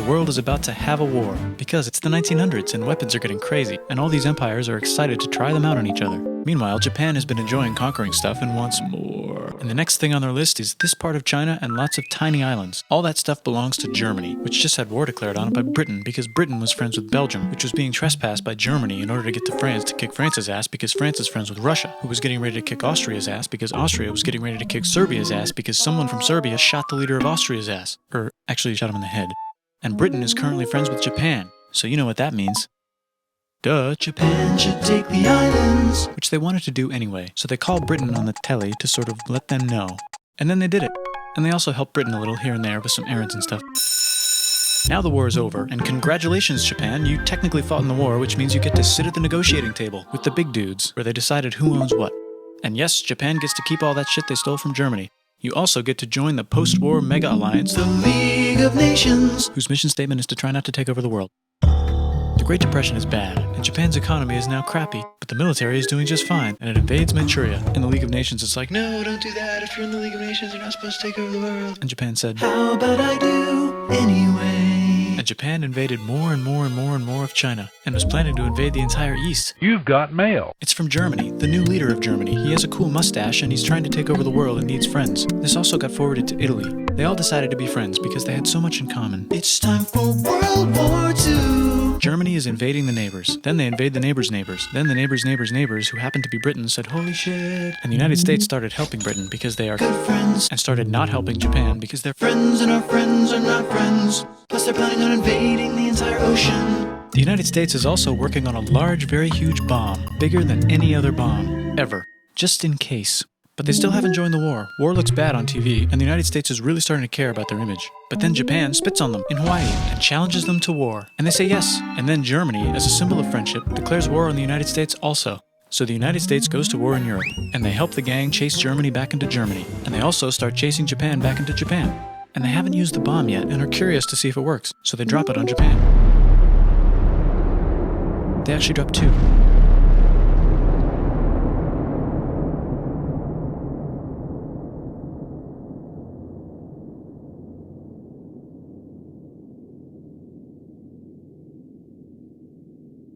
world is about to have a war, because it's the 1900s and weapons are getting crazy, and all these empires are excited to try them out on each other. Meanwhile, Japan has been enjoying conquering stuff and wants more. And the next thing on their list is this part of China and lots of tiny islands. All that stuff belongs to Germany, which just had war declared on it by Britain because Britain was friends with Belgium, which was being trespassed by Germany in order to get to France to kick France's ass because France is friends with Russia, who was getting ready to kick Austria's ass because Austria was getting ready to kick Serbia's ass because someone from Serbia shot the leader of Austria's ass. Or actually shot him in the head. And Britain is currently friends with Japan, so you know what that means. Duh, Japan should take the islands. Which they wanted to do anyway, so they called Britain on the telly to sort of let them know. And then they did it. And they also helped Britain a little here and there with some errands and stuff. Now the war is over, and congratulations, Japan, you technically fought in the war, which means you get to sit at the negotiating table with the big dudes, where they decided who owns what. And yes, Japan gets to keep all that shit they stole from Germany. You also get to join the post-war mega-alliance, the League of Nations, whose mission statement is to try not to take over the world. The Great Depression is bad, and Japan's economy is now crappy, but the military is doing just fine, and it invades Manchuria. In the League of Nations, it's like, no, don't do that. If you're in the League of Nations, you're not supposed to take over the world. And Japan said, how about I do anyway? And Japan invaded more and more and more and more of China, and was planning to invade the entire East. You've got mail. It's from Germany, the new leader of Germany. He has a cool mustache, and he's trying to take over the world and needs friends. This also got forwarded to Italy. They all decided to be friends because they had so much in common. It's time for World War II. Germany is invading the neighbors. Then they invade the neighbors' neighbors. Then the neighbors' neighbors' neighbors, who happened to be Britain, said, holy shit. And the United States started helping Britain because they are good friends, and started not helping Japan because they're friends and our friends are not friends. Plus they're planning on invading the entire ocean. The United States is also working on a large, very huge bomb, bigger than any other bomb, ever, just in case. But they still haven't joined the war. War looks bad on TV, and the United States is really starting to care about their image. But then Japan spits on them in Hawaii and challenges them to war. And they say yes. And then Germany, as a symbol of friendship, declares war on the United States also. So the United States goes to war in Europe, and they help the gang chase Germany back into Germany. And they also start chasing Japan back into Japan. And they haven't used the bomb yet and are curious to see if it works, so they drop it on Japan. They actually drop two.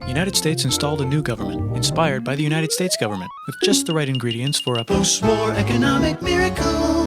The United States installed a new government, inspired by the United States government, with just the right ingredients for a post-war economic miracle.